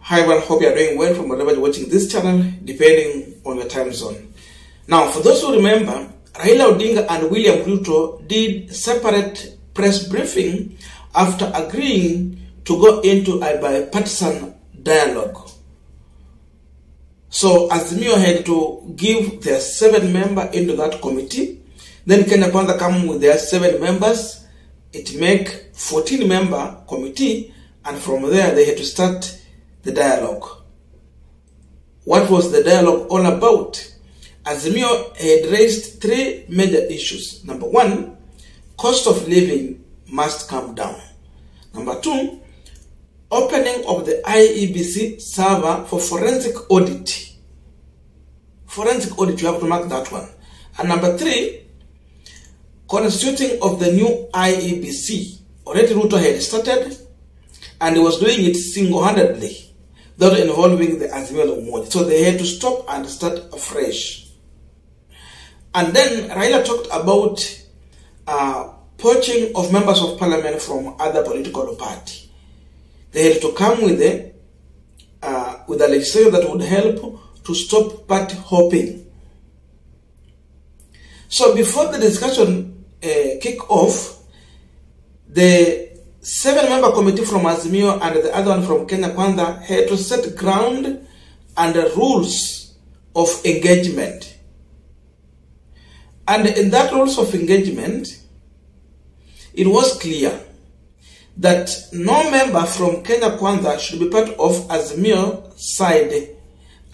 Hi everyone, hope you are doing well from wherever you're watching this channel, depending on your time zone. Now, for those who remember, Raila Odinga and William Ruto did separate press briefing after agreeing to go into a bipartisan dialogue. So Azimio had to give their 7 members into that committee. Then Kenya Kwanza come with their 7 members. It make 14-member committee, and from there they had to start the dialogue. What was the dialogue all about? Azimio had raised 3 major issues. Number 1, cost of living must come down. Number 2, opening of the IEBC server for forensic audit. Forensic audit, you have to mark that one. And number 3, constituting of the new IEBC. Already Ruto had started, and he was doing it single-handedly, without involving the Azimio Umoja. So they had to stop and start afresh. And then Raila talked about poaching of members of parliament from other political party. They had to come with a legislation that would help to stop party hopping. So before the discussion kick off, the 7-member committee from Azimio and the other one from Kenya Kwanza had to set ground and the rules of engagement. And in that rules of engagement, it was clear that no member from Kenya Kwanza should be part of Azimio side,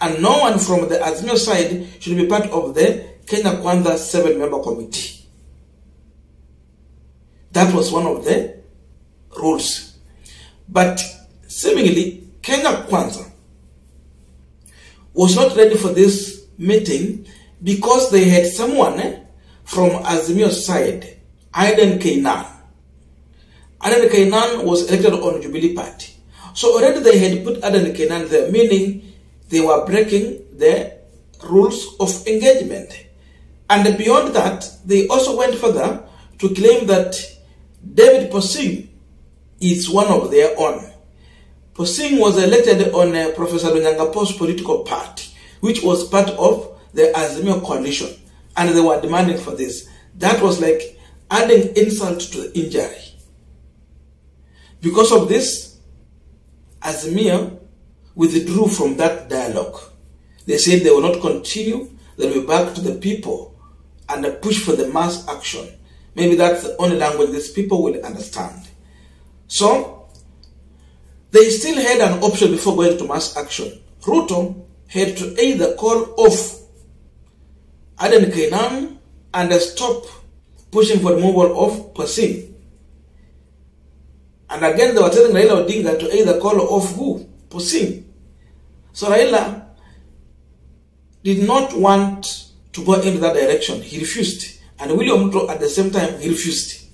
and no one from the Azimio side should be part of the Kenya Kwanza 7-member committee. That was one of the rules. But seemingly, Kenya Kwanza was not ready for this meeting because they had someone from Azimio's side, Adan Kaynan. Adan Kaynan was elected on Jubilee Party. So already they had put Adan Kaynan there, meaning they were breaking the rules of engagement. And beyond that, they also went further to claim that David Posing is one of their own. Posing was elected on Professor Lunyangapo's political party, which was part of the Azimio coalition, and they were demanding for this. That was like adding insult to the injury. Because of this, Azimio withdrew from that dialogue. They said they will not continue, they will be back to the people and push for the mass action. Maybe that's the only language these people will understand. So, they still had an option before going to mass action. Ruto had to either call off Adan Kaynan and stop pushing for the removal of Posing. And again, they were telling Raila Odinga to either call off who? Posing. So Raila did not want to go into that direction. He refused. And William Ruto at the same time, he refused.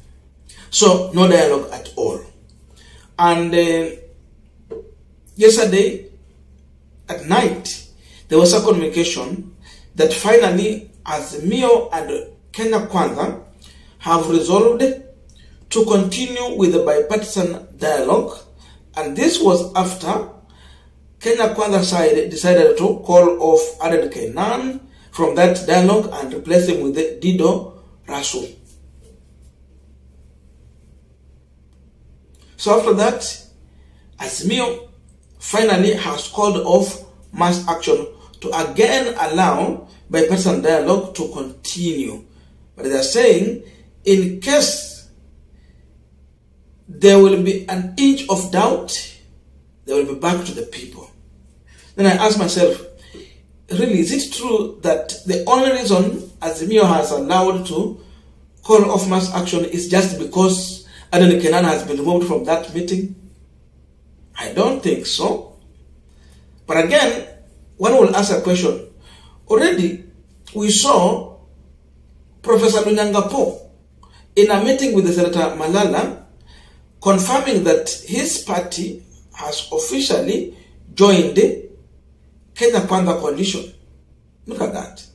So, no dialogue at all. And yesterday at night, there was a communication that finally Azimio and Kenya Kwanza have resolved to continue with the bipartisan dialogue. And this was after Kenya Kwanza side decided to call off Adan Kaynan from that dialogue and replace him with the Dido Rasul. So after that, Azimio finally has called off mass action to again allow bipartisan dialogue to continue. But they are saying, in case there will be an inch of doubt, they will be back to the people. Then I ask myself, really, is it true that the only reason Azimio has allowed to call off mass action is just because Adan Kaynan has been removed from that meeting? I don't think so. But again, one will ask a question. Already, we saw Professor Lunyangapo in a meeting with the Senator Malala confirming that his party has officially joined the Kenya Kwanza coalition. Look at that.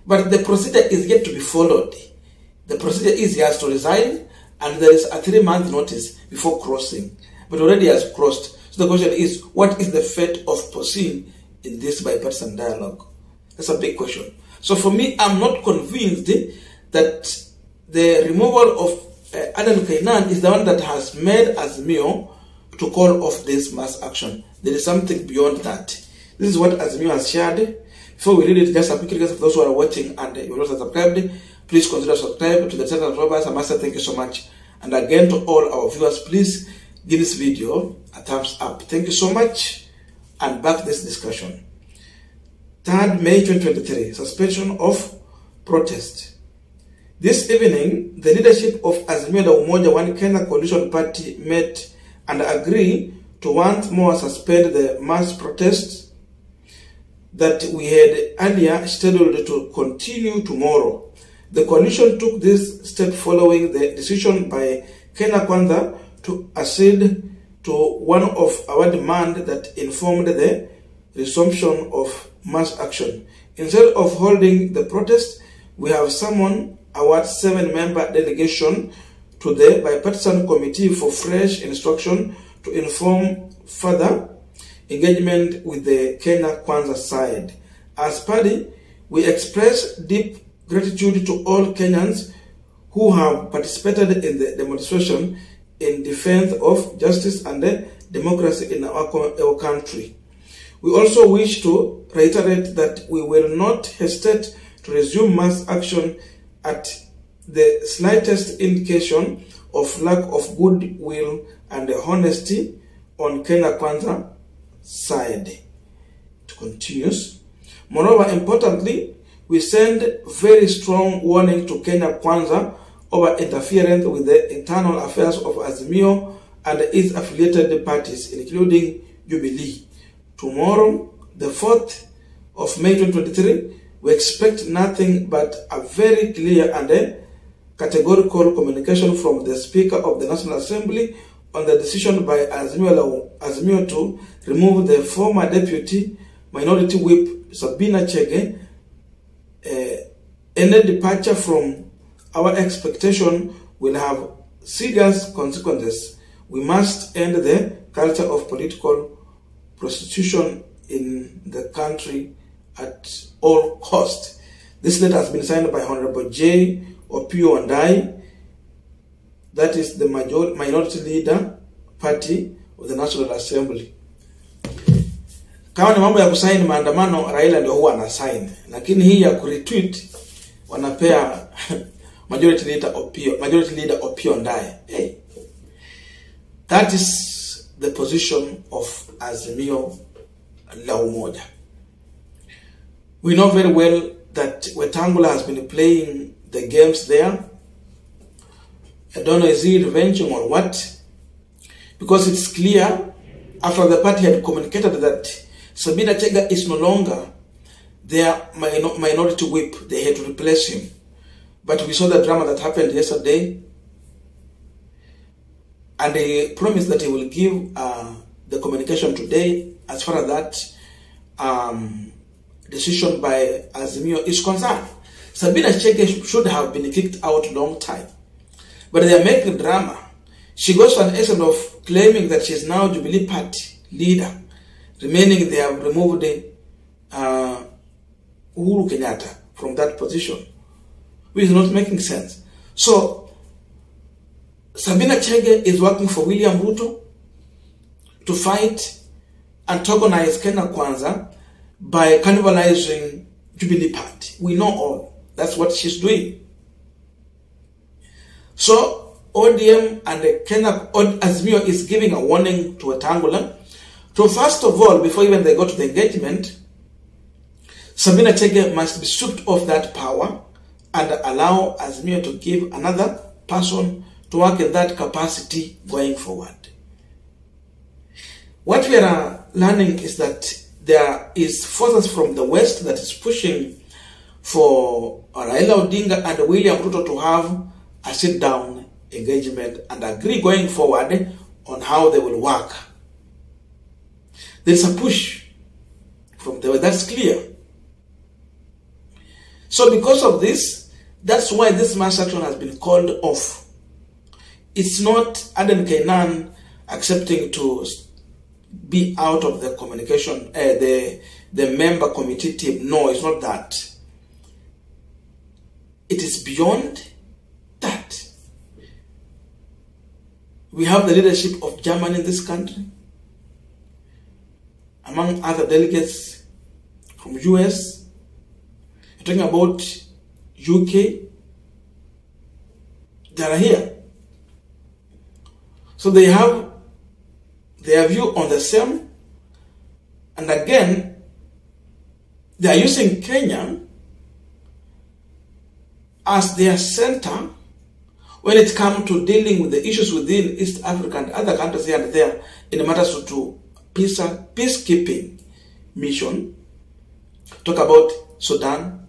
But the procedure is yet to be followed. The procedure is he has to resign, and there is a 3-month notice before crossing. But already has crossed. So the question is, what is the fate of proceeding in this bipartisan dialogue? That's a big question. So for me, I'm not convinced that the removal of Adan Kaynan is the one that has made Azimio to call off this mass action. There is something beyond that. This is what Azimio has shared. Before we read it, just a quick request for those who are watching and you are not subscribed, please consider subscribe to the channel. I must say thank you so much. And again, to all our viewers, please give this video a thumbs up. Thank you so much. And back to this discussion. 3rd May 2023, suspension of protest. This evening, the leadership of Azimio la Umoja One Kenya Coalition Party met and agreed to once more suspend the mass protests that we had earlier scheduled to continue tomorrow. The coalition took this step following the decision by Kenya Kwanza to accede to one of our demands that informed the resumption of mass action. Instead of holding the protest, we have summoned our 7-member delegation to the bipartisan committee for fresh instruction to inform further engagement with the Kenya Kwanza side. As party, we express deep gratitude to all Kenyans who have participated in the demonstration in defense of justice and democracy in our country. We also wish to reiterate that we will not hesitate to resume mass action at the slightest indication of lack of goodwill and honesty on Kenya Kwanza side. It continues. Moreover, importantly, we send very strong warning to Kenya Kwanza over interference with the internal affairs of Azimio and its affiliated parties, including Jubilee. Tomorrow, the 4th of May 2023, we expect nothing but a very clear and categorical communication from the Speaker of the National Assembly on the decision by Azimio to remove the former Deputy Minority Whip Sabina Chege. Any departure from our expectation will have serious consequences. We must end the culture of political prostitution in the country at all costs. This letter has been signed by Honorable J. Opio and I, that is the minority leader party of the National Assembly. Kama ni mambo ya kusaini maandamano, Raila ndio huwa anasaini, lakini hii ya kuretweet wanapea majority leader Opio and I. Hey. That is the position of Azimio la Umoja. We know very well that Wetangula has been playing the games there. I don't know, is he revenging or what? Because it's clear, after the party had communicated that Sabina Chega is no longer their minority whip, they had to replace him. But we saw the drama that happened yesterday, and he promised that he will give the communication today as far as that decision by Azimio is concerned. Sabina Chege should have been kicked out long time, but they are making drama. She goes to an extent of claiming that she is now Jubilee Party leader, remaining they have removed Uhuru Kenyatta from that position, which is not making sense. So Sabina Chege is working for William Ruto to fight, antagonize Kenya Kwanza by cannibalizing Jubilee Party. We know all. That's what she's doing. So ODM and Azimio is giving a warning to Wetangula to, first of all, before even they go to the engagement, Sabina Chege must be stripped of that power and allow Azimio to give another person to work in that capacity going forward. What we are learning is that there is forces from the West that is pushing for Raila Odinga and William Ruto to have a sit-down engagement and agree going forward on how they will work. There's a push from the West, that's clear. So because of this, that's why this mass action has been called off. It's not Adan Kaynan accepting to be out of the communication, the member committee team. No, it's not that. It is beyond that. We have the leadership of Germany in this country, among other delegates from US. You're talking about UK. They are here. So they have their view on the same. And again, they are using Kenya as their center when it comes to dealing with the issues within East Africa and other countries here and there in matters to peacekeeping mission. Talk about Sudan,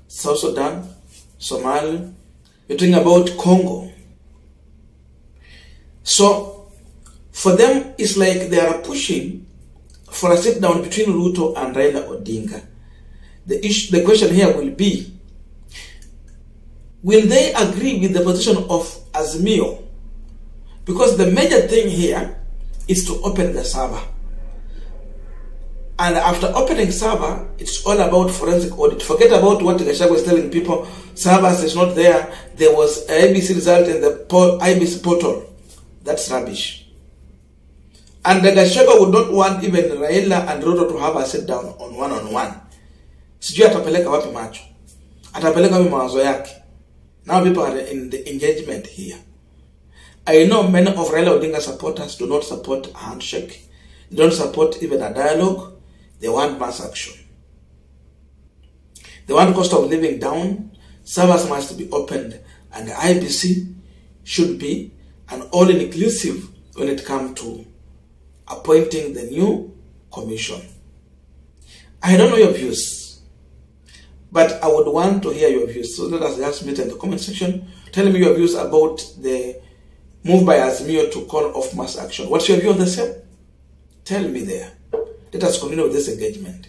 South Sudan, Somalia. You're talking about Congo. So for them, it's like they are pushing for a sit down between Ruto and Raila Odinga. The question here will be, will they agree with the position of Azimio? Because the major thing here is to open the server. And after opening server, it's all about forensic audit. Forget about what Gachagua was telling people. Servers is not there. There was an ABC result in the IBC portal. That's rubbish. And the Gachagua would not want even Raila and Ruto to have a sit down on one-on-one. Sijui atapeleka wapi macho. Atapeleka wapi mawazo yake. Now people are in the engagement here. I know many of Raila Odinga supporters do not support a handshake. They don't support even a dialogue. They want mass action. They want cost of living down. Servers must be opened. And the IBC should be an all-inclusive when it comes to appointing the new commission. I don't know your views, but I would want to hear your views. So let us just meet in the comment section. Tell me your views about the move by Azimio to call off mass action. What's your view on the same? Tell me there. Let us continue with this engagement.